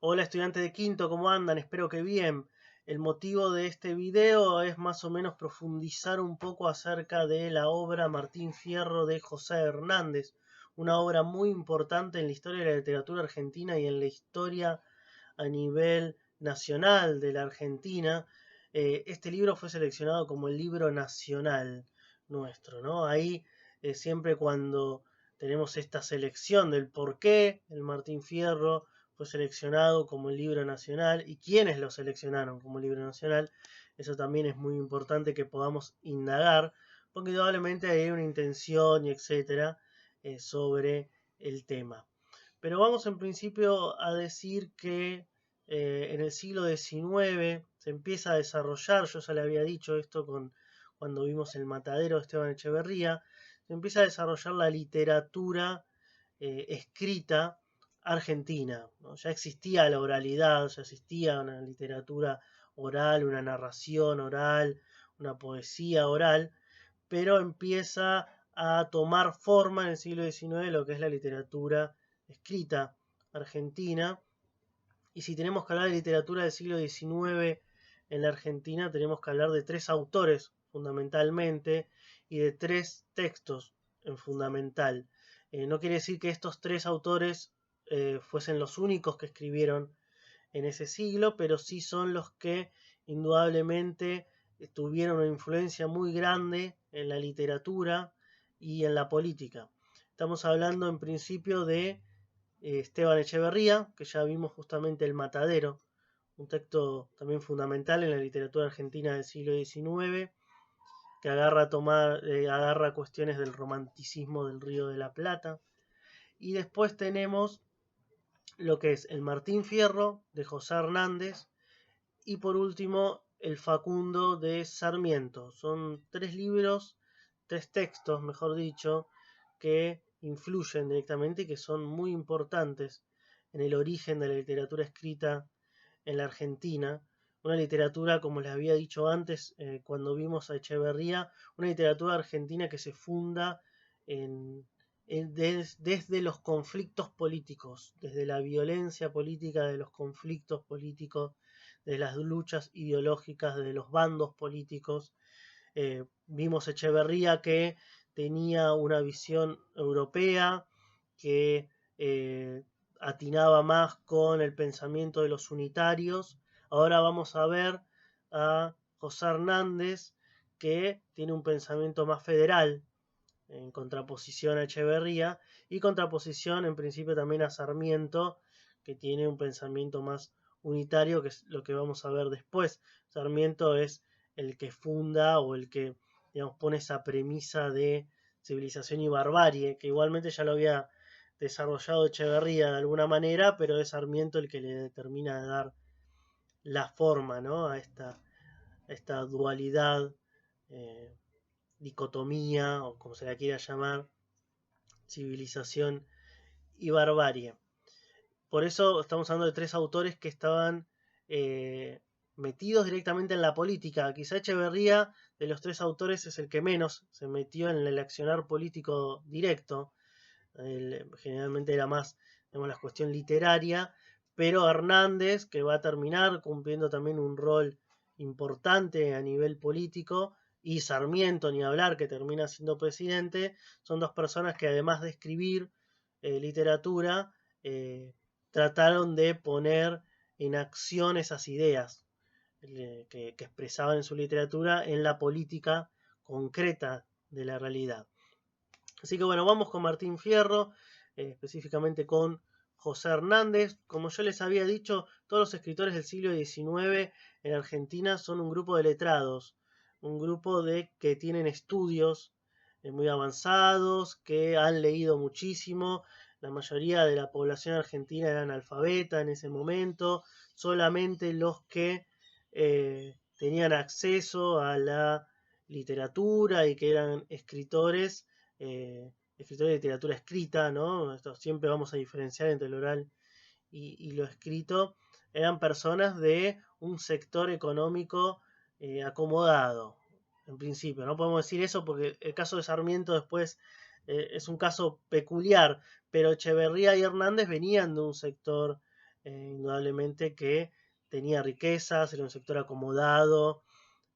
Hola estudiantes de quinto, ¿cómo andan? Espero que bien. El motivo de este video es más o menos profundizar un poco acerca de la obra Martín Fierro de José Hernández, una obra muy importante en la historia de la literatura argentina y en la historia a nivel nacional de la Argentina. Este libro fue seleccionado como el libro nacional nuestro, ¿no? Ahí siempre cuando tenemos esta selección del por qué el Martín Fierro fue seleccionado como el libro nacional y quiénes lo seleccionaron como libro nacional, eso también es muy importante que podamos indagar, porque indudablemente hay una intención y etcétera sobre el tema. Pero vamos en principio a decir que en el siglo XIX se empieza a desarrollar, yo ya le había dicho esto cuando vimos El Matadero de Esteban Echeverría, se empieza a desarrollar la literatura escrita argentina, ¿no? Ya existía la oralidad, ya existía una literatura oral, una narración oral, una poesía oral, pero empieza a tomar forma en el siglo XIX lo que es la literatura escrita argentina. Y si tenemos que hablar de literatura del siglo XIX en la Argentina, tenemos que hablar de tres autores fundamentalmente y de tres textos en fundamental. No quiere decir que estos tres autores fuesen los únicos que escribieron en ese siglo, pero sí son los que indudablemente tuvieron una influencia muy grande en la literatura y en la política. Estamos hablando en principio de Esteban Echeverría, que ya vimos justamente El Matadero, un texto también fundamental en la literatura argentina del siglo XIX, que agarra cuestiones del romanticismo del Río de la Plata. Y después tenemos lo que es El Martín Fierro de José Hernández y por último El Facundo de Sarmiento. Son tres libros, tres textos, mejor dicho, que influyen directamente y que son muy importantes en el origen de la literatura escrita en la Argentina. Una literatura, como les había dicho antes, cuando vimos a Echeverría, una literatura argentina que se funda en, desde los conflictos políticos, desde la violencia política de los conflictos políticos, de las luchas ideológicas de los bandos políticos. Vimos Echeverría que tenía una visión europea, que atinaba más con el pensamiento de los unitarios. Ahora vamos a ver a José Hernández, que tiene un pensamiento más federal, en contraposición a Echeverría, y contraposición en principio también a Sarmiento, que tiene un pensamiento más unitario, que es lo que vamos a ver después. Sarmiento es el que funda o el que, digamos, pone esa premisa de civilización y barbarie, que igualmente ya lo había desarrollado Echeverría de alguna manera, pero es Sarmiento el que le determina de dar la forma, ¿no? A esta dualidad, eh, dicotomía, o como se la quiera llamar, civilización y barbarie. Por eso estamos hablando de tres autores que estaban metidos directamente en la política. Quizá Echeverría, de los tres autores, es el que menos se metió en el accionar político directo. Generalmente era más, digamos, la cuestión literaria, pero Hernández, que va a terminar cumpliendo también un rol importante a nivel político, y Sarmiento, ni hablar, que termina siendo presidente, son dos personas que además de escribir literatura, trataron de poner en acción esas ideas que expresaban en su literatura en la política concreta de la realidad. Así que bueno, vamos con Martín Fierro, específicamente con José Hernández. Como yo les había dicho, todos los escritores del siglo XIX en Argentina son un grupo de letrados, un grupo de que tienen estudios muy avanzados, que han leído muchísimo. La mayoría de la población argentina era analfabeta en ese momento. Solamente los que tenían acceso a la literatura y que eran escritores escritores de literatura escrita, ¿no? Esto siempre vamos a diferenciar entre lo oral y lo escrito, eran personas de un sector económico acomodado, en principio. No podemos decir eso porque el caso de Sarmiento después es un caso peculiar, pero Echeverría y Hernández venían de un sector indudablemente que tenía riquezas, era un sector acomodado,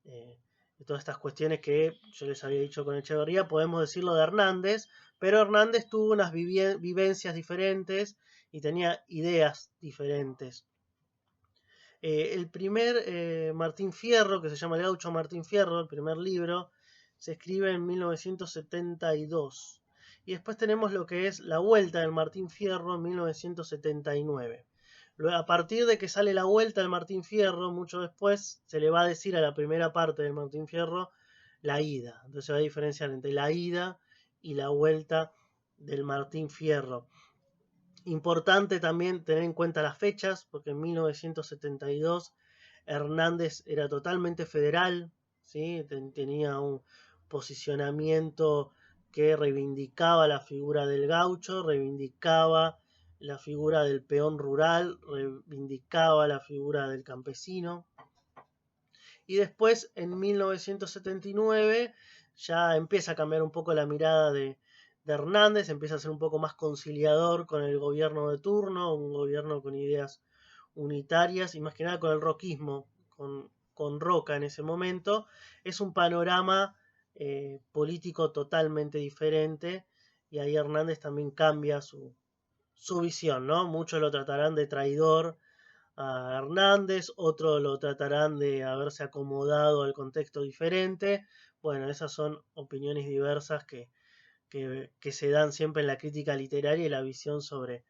y todas estas cuestiones que yo les había dicho con Echeverría, podemos decirlo de Hernández, pero Hernández tuvo unas vivencias diferentes y tenía ideas diferentes. El primer Martín Fierro, que se llama El Gaucho Martín Fierro, el primer libro, se escribe en 1972. Y después tenemos lo que es La Vuelta del Martín Fierro en 1979. Luego, a partir de que sale La Vuelta del Martín Fierro, mucho después se le va a decir a la primera parte del Martín Fierro La Ida. Entonces se va a diferenciar entre La Ida y La Vuelta del Martín Fierro. Importante también tener en cuenta las fechas, porque en 1972 Hernández era totalmente federal, ¿sí? Tenía un posicionamiento que reivindicaba la figura del gaucho, reivindicaba la figura del peón rural, reivindicaba la figura del campesino. Y después, en 1979, ya empieza a cambiar un poco la mirada de Hernández, empieza a ser un poco más conciliador con el gobierno de turno, un gobierno con ideas unitarias y más que nada con el roquismo, con Roca en ese momento. Es un panorama político totalmente diferente y ahí Hernández también cambia su visión, ¿no? Muchos lo tratarán de traidor a Hernández, otros lo tratarán de haberse acomodado al contexto diferente. Bueno, esas son opiniones diversas que se dan siempre en la crítica literaria y la visión sobre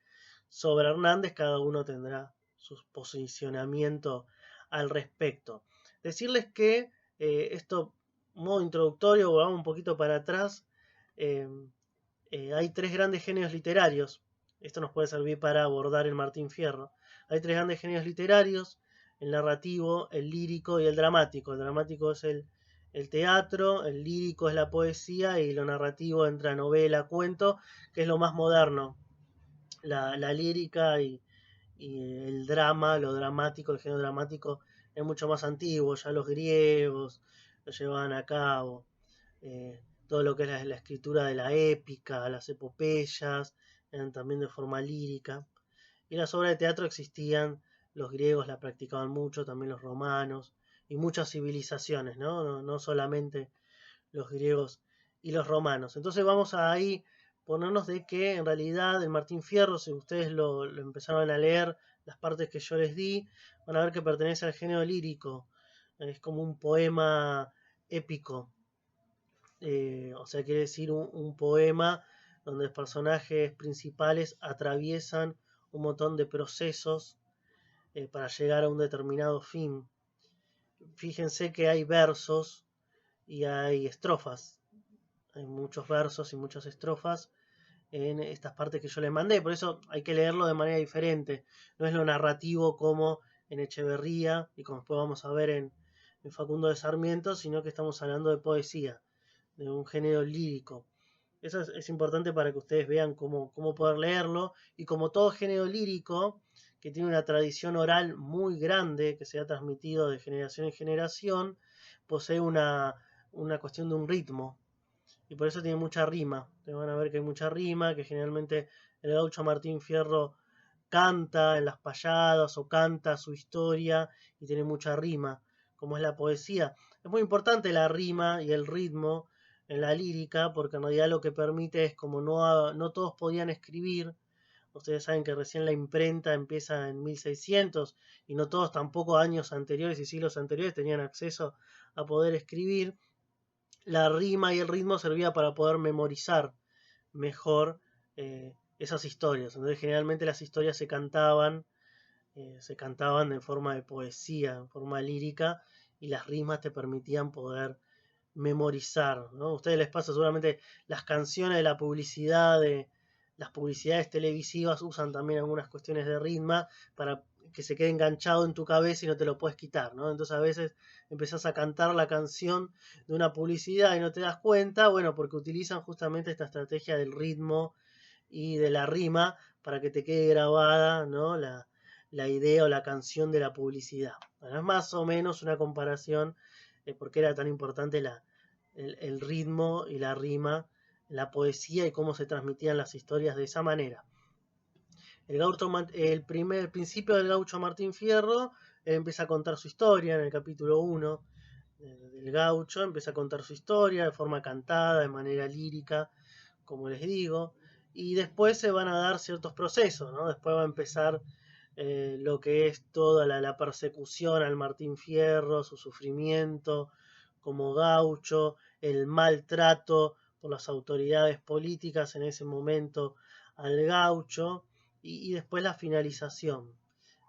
Hernández. Cada uno tendrá su posicionamiento al respecto. Decirles que esto, modo introductorio, vamos un poquito para atrás, hay tres grandes genios literarios. Esto nos puede servir para abordar el Martín Fierro. Hay tres grandes genios literarios: el narrativo, el lírico y el dramático. El dramático es el teatro, el lírico es la poesía y lo narrativo entra novela, cuento, que es lo más moderno. La lírica y el drama, lo dramático, el género dramático es mucho más antiguo, ya los griegos lo llevaban a cabo. Todo lo que es la escritura de la épica, las epopeyas, eran también de forma lírica. Y las obras de teatro existían, los griegos la practicaban mucho, también los romanos, y muchas civilizaciones, no solamente los griegos y los romanos. Entonces vamos a ahí ponernos de que en realidad el Martín Fierro, si ustedes lo empezaron a leer, las partes que yo les di, van a ver que pertenece al género lírico. Es como un poema épico. O sea, quiere decir un poema donde los personajes principales atraviesan un montón de procesos para llegar a un determinado fin. Fíjense que hay versos y hay estrofas. Hay muchos versos y muchas estrofas en estas partes que yo les mandé. Por eso hay que leerlo de manera diferente. No es lo narrativo como en Echeverría y como después vamos a ver en Facundo de Sarmiento, sino que estamos hablando de poesía, de un género lírico. Eso es importante para que ustedes vean cómo poder leerlo. Y como todo género lírico, que tiene una tradición oral muy grande, que se ha transmitido de generación en generación, posee una cuestión de un ritmo. Y por eso tiene mucha rima. Ustedes van a ver que hay mucha rima, que generalmente el gaucho Martín Fierro canta en las payadas o canta su historia y tiene mucha rima, como es la poesía. Es muy importante la rima y el ritmo en la lírica, porque en realidad lo que permite es, como no todos podían escribir, ustedes saben que recién la imprenta empieza en 1600 y no todos tampoco años anteriores y siglos anteriores tenían acceso a poder escribir. La rima y el ritmo servía para poder memorizar mejor esas historias. Entonces generalmente las historias se cantaban en forma de poesía, en forma lírica, y las rimas te permitían poder memorizar, ¿no? A ustedes les pasa seguramente las canciones de la publicidad, de las publicidades televisivas usan también algunas cuestiones de ritmo para que se quede enganchado en tu cabeza y no te lo puedes quitar, ¿no? Entonces a veces empezás a cantar la canción de una publicidad y no te das cuenta, bueno, porque utilizan justamente esta estrategia del ritmo y de la rima para que te quede grabada, ¿no? La idea o la canción de la publicidad. Bueno, es más o menos una comparación por qué era tan importante el ritmo y la rima, la poesía y cómo se transmitían las historias de esa manera. El principio del gaucho Martín Fierro, él empieza a contar su historia en el capítulo 1 del gaucho, empieza a contar su historia de forma cantada, de manera lírica, como les digo, y después se van a dar ciertos procesos, ¿no? Después va a empezar lo que es toda la persecución al Martín Fierro, su sufrimiento como gaucho, el maltrato por las autoridades políticas en ese momento al gaucho, y después la finalización,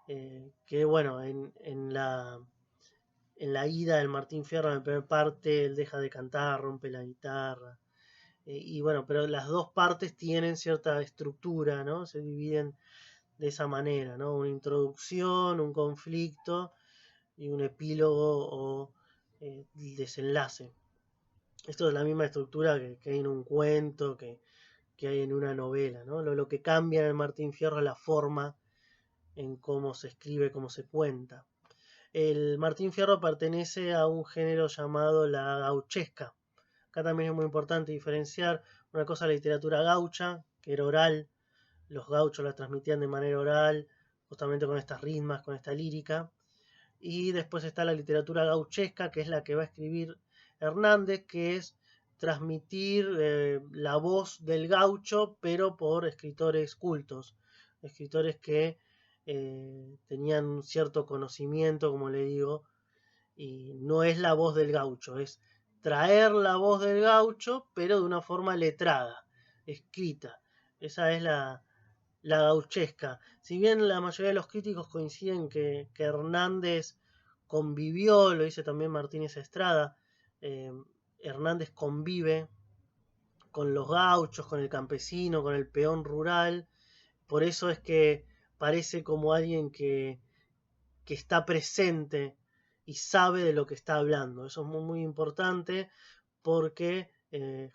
que bueno, en la ida del Martín Fierro, en la primera parte, él deja de cantar, rompe la guitarra. Y bueno, pero las dos partes tienen cierta estructura, ¿no? Se dividen de esa manera, ¿no? Una introducción, un conflicto y un epílogo o desenlace. Esto es la misma estructura que hay en un cuento, que hay en una novela, ¿no? Lo que cambia en el Martín Fierro es la forma en cómo se escribe, cómo se cuenta. El Martín Fierro pertenece a un género llamado la gauchesca. Acá también es muy importante diferenciar una cosa, la literatura gaucha, que era oral, los gauchos la transmitían de manera oral, justamente con estas ritmas, con esta lírica. Y después está la literatura gauchesca, que es la que va a escribir Hernández, que es transmitir la voz del gaucho, pero por escritores cultos, escritores que tenían un cierto conocimiento, como le digo, y no es la voz del gaucho, es traer la voz del gaucho, pero de una forma letrada, escrita. Esa es la gauchesca. Si bien la mayoría de los críticos coinciden que Hernández convivió, lo dice también Martínez Estrada, eh, Hernández convive con los gauchos, con el campesino, con el peón rural, por eso es que parece como alguien que está presente y sabe de lo que está hablando. Eso es muy, muy importante porque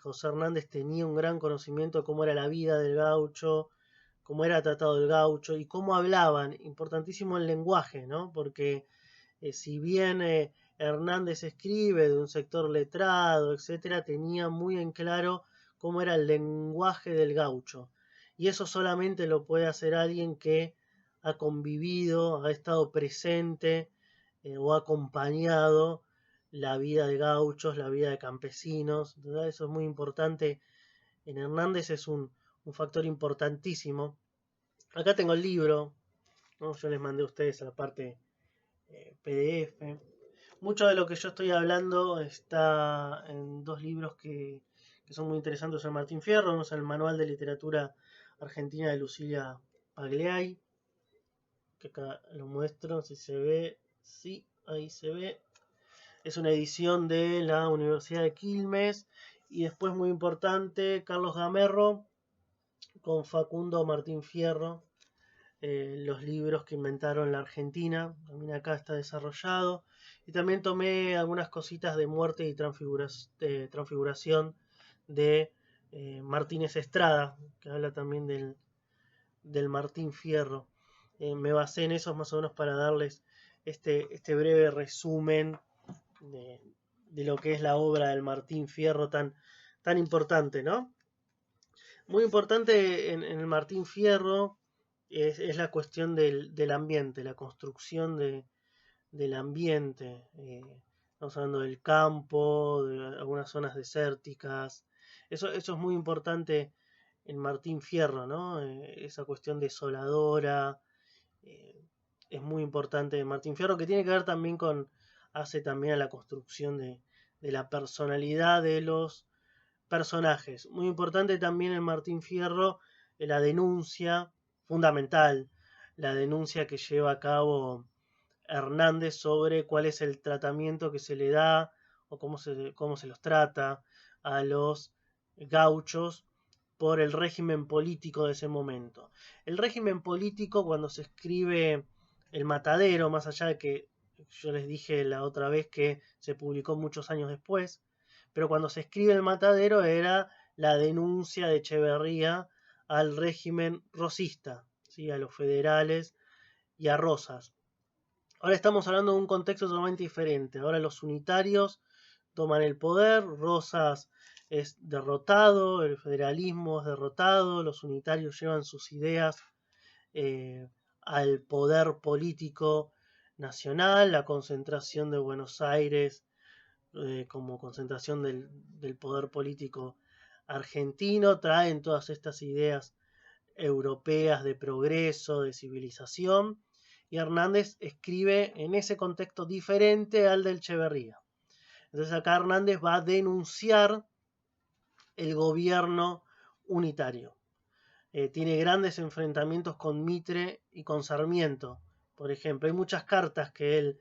José Hernández tenía un gran conocimiento de cómo era la vida del gaucho, cómo era tratado el gaucho y cómo hablaban. Importantísimo el lenguaje, ¿no? Porque si bien Hernández escribe de un sector letrado, etcétera, tenía muy en claro cómo era el lenguaje del gaucho. Y eso solamente lo puede hacer alguien que ha convivido, ha estado presente o ha acompañado la vida de gauchos, la vida de campesinos. ¿Verdad? Eso es muy importante. En Hernández es un factor importantísimo. Acá tengo el libro, ¿no? Yo les mandé a ustedes a la parte PDF. Mucho de lo que yo estoy hablando está en dos libros que son muy interesantes de Martín Fierro. Uno es el Manual de Literatura Argentina de Lucilia Pagliai, que acá lo muestro, si se ve, sí, ahí se ve. Es una edición de la Universidad de Quilmes. Y después, muy importante, Carlos Gamerro con Facundo Martín Fierro, los libros que inventaron la Argentina. También acá está desarrollado. Y también tomé algunas cositas de muerte y transfiguración de Martínez Estrada, que habla también del Martín Fierro. Me basé en esos más o menos para darles este breve resumen de, de lo que es la obra del Martín Fierro tan importante, ¿no? Muy importante en el Martín Fierro es la cuestión del ambiente, la construcción del ambiente. Estamos hablando del campo, de algunas zonas desérticas. Eso es muy importante en Martín Fierro, ¿no? Esa cuestión desoladora. eh, es muy importante en Martín Fierro, que tiene que ver también hace también a la construcción de la personalidad de los personajes. Muy importante también en Martín Fierro la denuncia fundamental, la denuncia que lleva a cabo Hernández sobre cuál es el tratamiento que se le da o cómo se los trata a los gauchos por el régimen político de ese momento. El régimen político, cuando se escribe El Matadero, más allá de que yo les dije la otra vez que se publicó muchos años después, pero cuando se escribe El Matadero era la denuncia de Echeverría al régimen rosista, ¿sí? A los federales y a Rosas. Ahora estamos hablando de un contexto totalmente diferente. Ahora los unitarios toman el poder, Rosas es derrotado, el federalismo es derrotado, los unitarios llevan sus ideas al poder político nacional, la concentración de Buenos Aires como concentración del poder político argentino, traen todas estas ideas europeas de progreso, de civilización, y Hernández escribe en ese contexto diferente al del Echeverría. Entonces acá Hernández va a denunciar el gobierno unitario. Tiene grandes enfrentamientos con Mitre y con Sarmiento, por ejemplo. Hay muchas cartas que él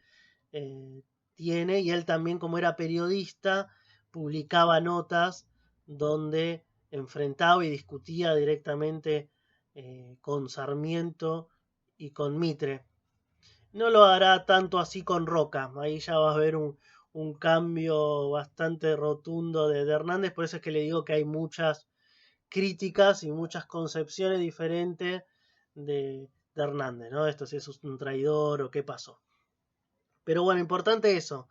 tiene, y él también, como era periodista, publicaba notas donde enfrentaba y discutía directamente con Sarmiento y con Mitre. No lo hará tanto así con Roca, ahí ya va a haber un cambio bastante rotundo de Hernández, por eso es que le digo que hay muchas críticas y muchas concepciones diferentes de Hernández, ¿no? Esto si es un traidor o qué pasó. Pero bueno, importante eso.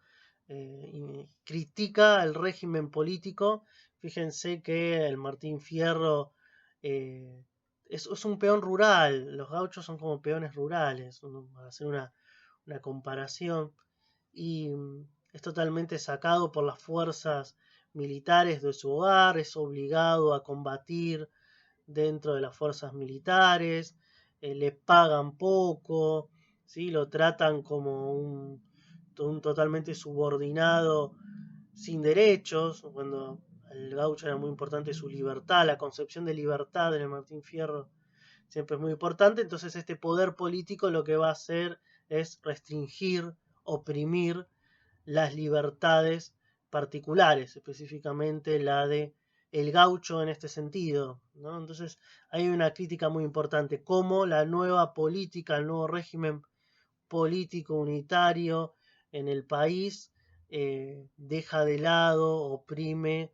Critica el régimen político. Fíjense que el Martín Fierro es un peón rural. Los gauchos son como peones rurales, para hacer una comparación. Y es totalmente sacado por las fuerzas militares de su hogar, es obligado a combatir dentro de las fuerzas militares, le pagan poco, ¿sí? Lo tratan como un totalmente subordinado sin derechos, cuando el gaucho era muy importante su libertad, la concepción de libertad en el Martín Fierro siempre es muy importante. Entonces este poder político lo que va a hacer es restringir, oprimir las libertades particulares, específicamente la de el gaucho en este sentido, ¿no? Entonces hay una crítica muy importante, cómo la nueva política, el nuevo régimen político unitario en el país deja de lado, oprime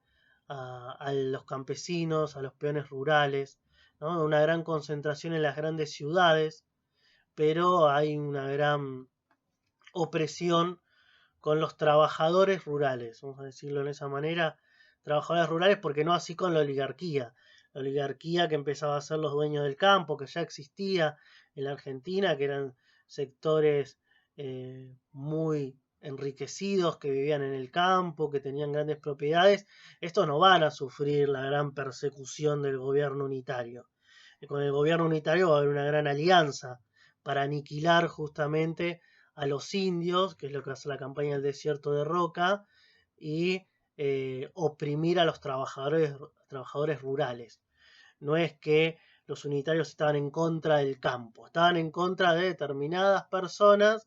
a los campesinos, a los peones rurales, ¿no? Una gran concentración en las grandes ciudades, pero hay una gran opresión con los trabajadores rurales, vamos a decirlo de esa manera, trabajadores rurales, porque no así con la oligarquía que empezaba a ser los dueños del campo, que ya existía en la Argentina, que eran sectores muy enriquecidos, que vivían en el campo, que tenían grandes propiedades. Estos no van a sufrir la gran persecución del gobierno unitario. Con el gobierno unitario va a haber una gran alianza para aniquilar justamente a los indios, que es lo que hace la campaña del desierto de Roca, y oprimir a los trabajadores rurales. No es que los unitarios estaban en contra del campo, estaban en contra de determinadas personas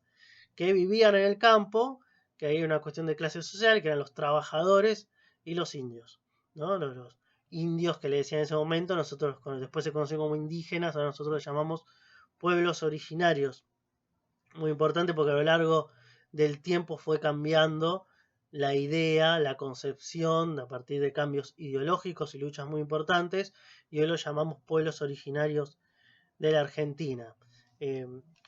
que vivían en el campo, que hay una cuestión de clase social, que eran los trabajadores y los indios, ¿no? Los indios que le decían en ese momento, nosotros después se conocen como indígenas, ahora nosotros los llamamos pueblos originarios. Muy importante porque a lo largo del tiempo fue cambiando la idea, la concepción, a partir de cambios ideológicos y luchas muy importantes, y hoy lo llamamos pueblos originarios de la Argentina.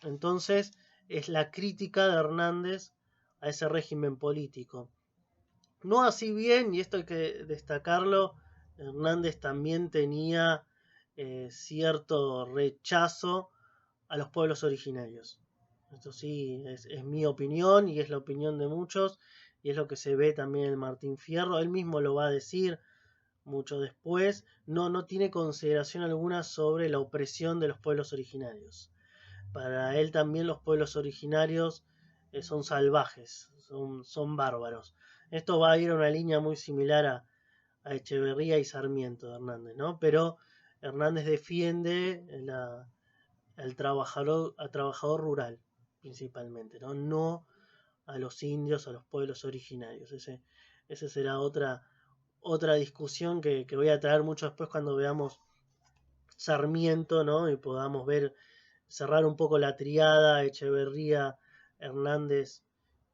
Entonces, es la crítica de Hernández a ese régimen político. No así bien, y esto hay que destacarlo, Hernández también tenía cierto rechazo a los pueblos originarios. Esto sí es mi opinión y es la opinión de muchos, y es lo que se ve también en Martín Fierro. Él mismo lo va a decir mucho después. No tiene consideración alguna sobre la opresión de los pueblos originarios. Para él también los pueblos originarios son salvajes, son bárbaros. Esto va a ir a una línea muy similar a Echeverría y Sarmiento de Hernández, ¿no? Pero Hernández defiende al trabajador rural, principalmente, ¿no? A los indios, a los pueblos originarios. Ese será otra discusión que voy a traer mucho después cuando veamos Sarmiento, ¿no? Y podamos cerrar un poco la triada Echeverría, Hernández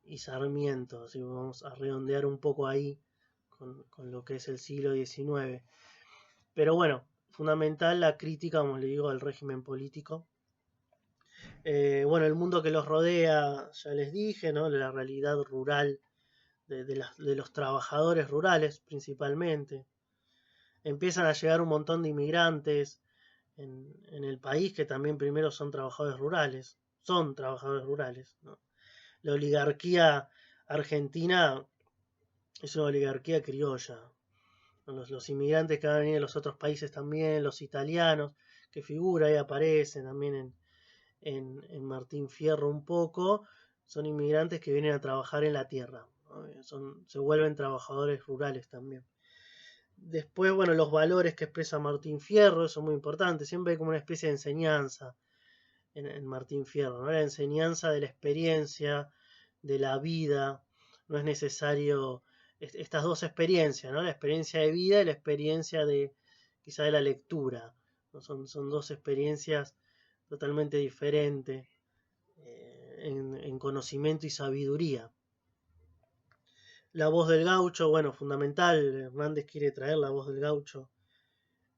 y Sarmiento. Así vamos a redondear un poco ahí con lo que es el siglo XIX. Pero bueno, fundamental la crítica, como le digo, al régimen político. Bueno, el mundo que los rodea, ya les dije, ¿no? La realidad rural de los trabajadores rurales principalmente. Empiezan a llegar un montón de inmigrantes en el país, que también primero son trabajadores rurales, ¿no? La oligarquía argentina es una oligarquía criolla. Los inmigrantes que van a venir de los otros países también, los italianos, que figura y aparecen también en Martín Fierro un poco, son inmigrantes que vienen a trabajar en la tierra, ¿no? Se vuelven trabajadores rurales también. Después, bueno, los valores que expresa Martín Fierro, son muy importantes. Siempre hay como una especie de enseñanza en Martín Fierro, ¿no? La enseñanza de la experiencia, de la vida. No es necesario estas dos experiencias, ¿no? La experiencia de vida y la experiencia de quizá de la lectura, ¿no? Son dos experiencias totalmente diferentes en conocimiento y sabiduría. La voz del gaucho, bueno, fundamental. Hernández quiere traer la voz del gaucho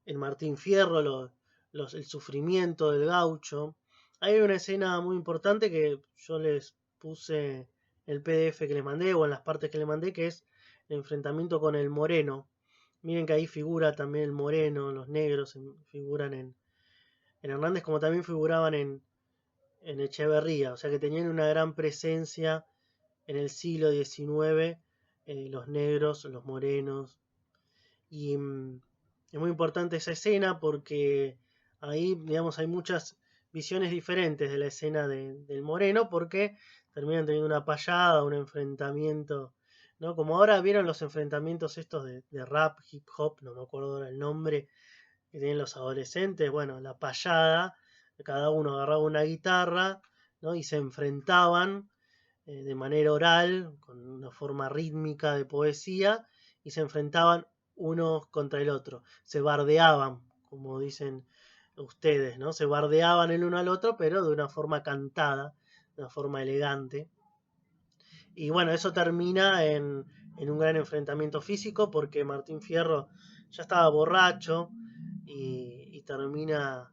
en Martín Fierro, el sufrimiento del gaucho. Hay una escena muy importante que yo les puse el PDF que les mandé o en las partes que les mandé, que es el enfrentamiento con el moreno. Miren que ahí figura también el moreno, los negros figuran en Hernández, como también figuraban en Echeverría, o sea que tenían una gran presencia en el siglo XIX, los negros, los morenos, y es muy importante esa escena porque ahí, digamos, hay muchas visiones diferentes de la escena del moreno, porque terminan teniendo una payada, un enfrentamiento, ¿no? Como ahora vieron los enfrentamientos estos de rap, hip hop, no me acuerdo ahora el nombre, que tienen los adolescentes, bueno, la payada, cada uno agarraba una guitarra, ¿no? Y se enfrentaban de manera oral, con una forma rítmica de poesía, y se enfrentaban unos contra el otro. Se bardeaban, como dicen ustedes, ¿no? Se bardeaban el uno al otro, pero de una forma cantada, de una forma elegante. Y bueno, eso termina en un gran enfrentamiento físico, porque Martín Fierro ya estaba borracho y termina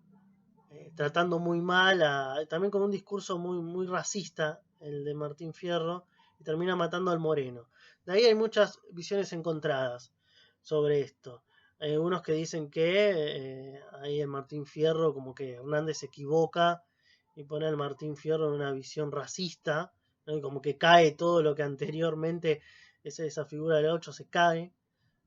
tratando muy mal, también con un discurso muy racista, el de Martín Fierro, y termina matando al moreno. De ahí hay muchas visiones encontradas sobre esto. Hay unos que dicen que ahí en Martín Fierro como que Hernández se equivoca y pone al Martín Fierro en una visión racista, ¿no? Y como que cae todo lo que anteriormente, esa figura del 8 se cae,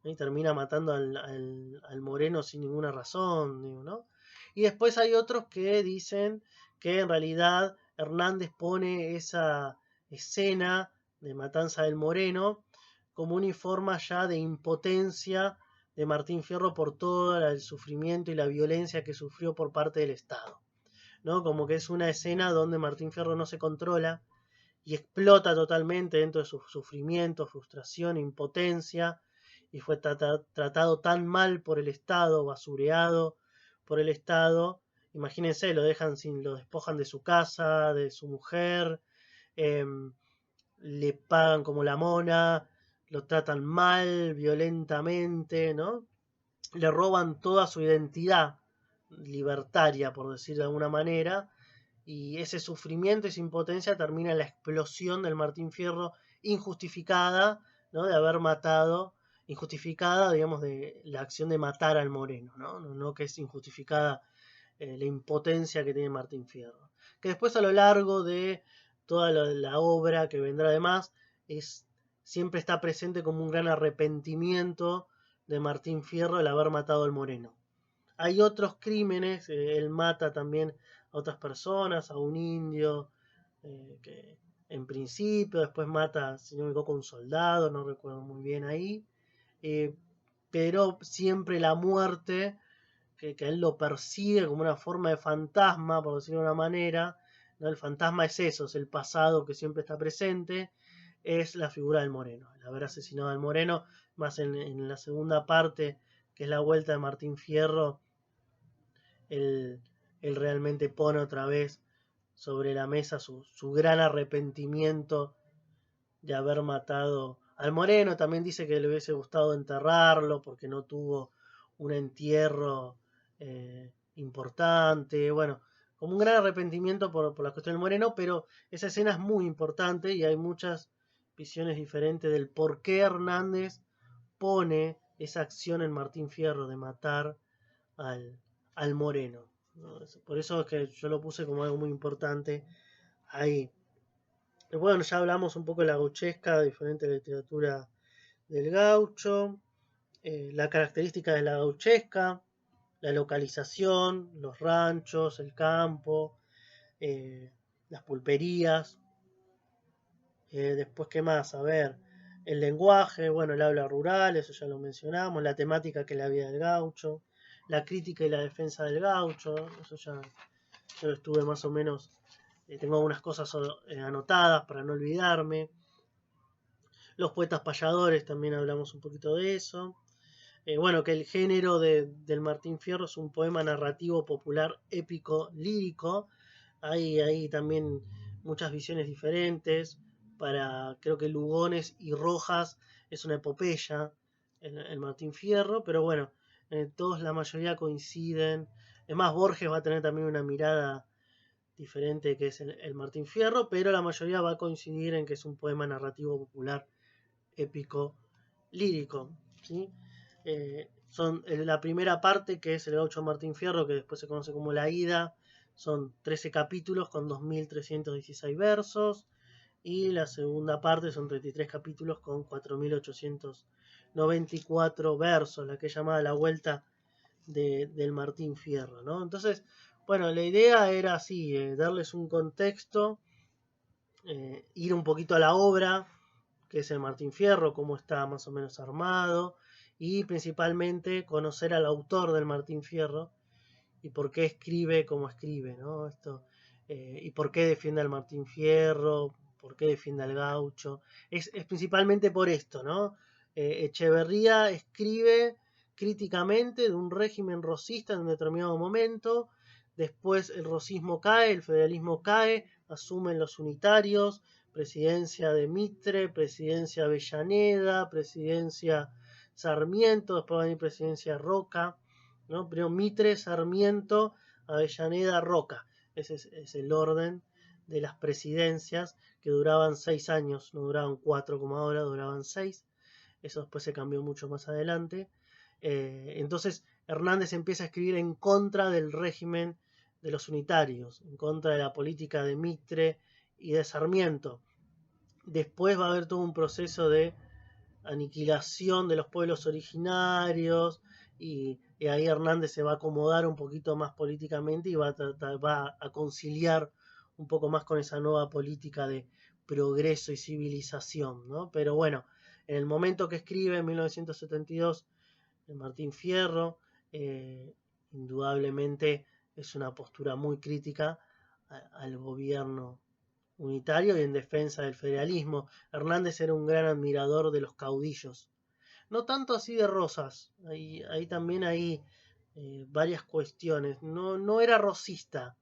¿no? Y termina matando al moreno sin ninguna razón, digo, ¿no? Y después hay otros que dicen que en realidad Hernández pone esa escena de matanza del moreno como una forma ya de impotencia de Martín Fierro por todo el sufrimiento y la violencia que sufrió por parte del Estado, ¿no? Como que es una escena donde Martín Fierro no se controla y explota totalmente dentro de su sufrimiento, frustración, impotencia, y fue tratado tan mal por el Estado, basureado por el Estado. Imagínense, lo despojan de su casa, de su mujer, eh, le pagan como la mona, lo tratan mal, violentamente, ¿no? Le roban toda su identidad libertaria, por decirlo de alguna manera, y ese sufrimiento, esa impotencia termina en la explosión del Martín Fierro injustificada, ¿no? De haber matado, injustificada, digamos, de la acción de matar al moreno, no que es injustificada la impotencia que tiene Martín Fierro. Que después a lo largo de toda la obra que vendrá además, siempre está presente como un gran arrepentimiento de Martín Fierro el haber matado al moreno. Hay otros crímenes, él mata también a otras personas, a un indio, que en principio, después mata, si no me equivoco, a un soldado, no recuerdo muy bien ahí, eh, pero siempre la muerte, que él lo persigue como una forma de fantasma, por decirlo de una manera, ¿no? El fantasma es eso, es el pasado que siempre está presente, es la figura del moreno, el haber asesinado al moreno, más en la segunda parte, que es la vuelta de Martín Fierro, él, él realmente pone otra vez sobre la mesa su gran arrepentimiento de haber matado al moreno. También dice que le hubiese gustado enterrarlo porque no tuvo un entierro importante. Bueno, como un gran arrepentimiento por la cuestión del moreno, pero esa escena es muy importante y hay muchas visiones diferentes del por qué Hernández pone esa acción en Martín Fierro de matar al, al moreno, ¿no? Por eso es que yo lo puse como algo muy importante ahí. Bueno, ya hablamos un poco de la gauchesca, diferente literatura del gaucho, la característica de la gauchesca, la localización, los ranchos, el campo, eh, las pulperías. Después, ¿qué más? A ver, el lenguaje, bueno, el habla rural, eso ya lo mencionamos, la temática que es la vida del gaucho, la crítica y la defensa del gaucho, eso ya yo lo estuve más o menos, tengo algunas cosas anotadas para no olvidarme. Los poetas payadores, también hablamos un poquito de eso. Bueno, que el género del Martín Fierro es un poema narrativo popular épico lírico. Hay también muchas visiones diferentes. Creo que Lugones y Rojas es una epopeya, el Martín Fierro, pero bueno, todos la mayoría coinciden. Es más, Borges va a tener también una mirada diferente que es el Martín Fierro, pero la mayoría va a coincidir en que es un poema narrativo popular épico lírico. ¿Sí? Son la primera parte, que es el gaucho Martín Fierro, que después se conoce como La Ida, son 13 capítulos con 2.316 versos, y la segunda parte son 33 capítulos con 4.894 versos, la que es llamada La Vuelta del Martín Fierro, ¿no? Entonces, bueno, la idea era así, darles un contexto, ir un poquito a la obra, que es el Martín Fierro, cómo está más o menos armado, y principalmente conocer al autor del Martín Fierro y por qué escribe como escribe, ¿no? Y por qué defiende al Martín Fierro, por qué defiende al gaucho. Es principalmente por esto, ¿no? Echeverría escribe críticamente de un régimen rosista en un determinado momento, después el rosismo cae, el federalismo cae, asumen los unitarios, presidencia de Mitre, presidencia Avellaneda, presidencia Sarmiento, después va a venir presidencia Roca, ¿no? Primero Mitre, Sarmiento, Avellaneda, Roca. Ese es el orden de las presidencias, que duraban 6 años, no duraban 4 como ahora, duraban 6. Eso después se cambió mucho más adelante. Entonces Hernández empieza a escribir en contra del régimen de los unitarios, en contra de la política de Mitre y de Sarmiento. Después va a haber todo un proceso de aniquilación de los pueblos originarios, y ahí Hernández se va a acomodar un poquito más políticamente y va a conciliar un poco más con esa nueva política de progreso y civilización, ¿no? Pero bueno, en el momento que escribe, en 1972, el Martín Fierro, indudablemente es una postura muy crítica al gobierno unitario y en defensa del federalismo. Hernández era un gran admirador de los caudillos, no tanto así de Rosas, ahí también hay varias cuestiones. No era rosista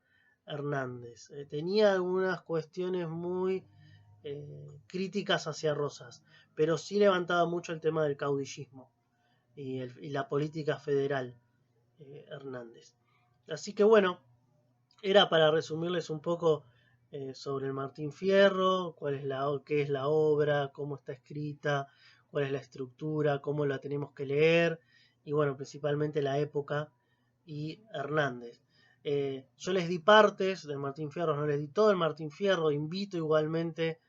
Hernández, tenía algunas cuestiones muy críticas hacia Rosas, pero sí levantaba mucho el tema del caudillismo y la política federal, Hernández. Así que bueno, era para resumirles un poco sobre el Martín Fierro, qué es la obra, cómo está escrita, cuál es la estructura, cómo la tenemos que leer, y bueno, principalmente la época y Hernández. Yo les di partes del Martín Fierro, no les di todo el Martín Fierro, invito igualmente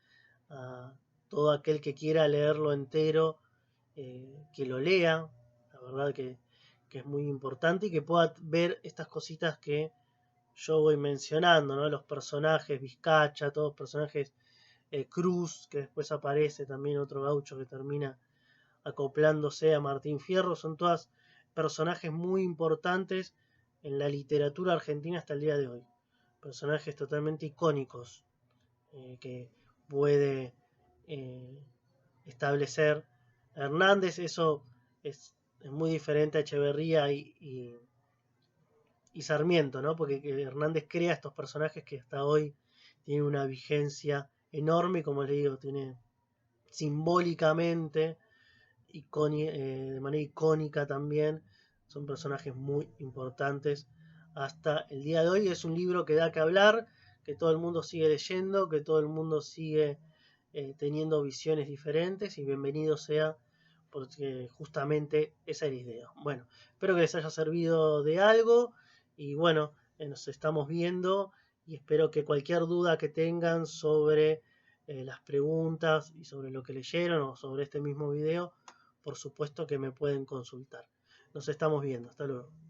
a todo aquel que quiera leerlo entero, que lo lea, la verdad que es muy importante, y que pueda ver estas cositas que yo voy mencionando, ¿no? Los personajes, Vizcacha, todos personajes, Cruz, que después aparece también otro gaucho que termina acoplándose a Martín Fierro, son todas personajes muy importantes en la literatura argentina hasta el día de hoy. Personajes totalmente icónicos, que puede establecer Hernández. Eso es muy diferente a Echeverría y Sarmiento, ¿no? Porque Hernández crea estos personajes que hasta hoy tienen una vigencia enorme, y como les digo, tiene simbólicamente, de manera icónica también, son personajes muy importantes hasta el día de hoy. Es un libro que da que hablar, que todo el mundo sigue leyendo, que todo el mundo sigue teniendo visiones diferentes, y bienvenido sea, porque justamente esa es la idea. Bueno, espero que les haya servido de algo. Y bueno, nos estamos viendo y espero que cualquier duda que tengan sobre las preguntas y sobre lo que leyeron o sobre este mismo video, por supuesto que me pueden consultar. Nos estamos viendo. Hasta luego.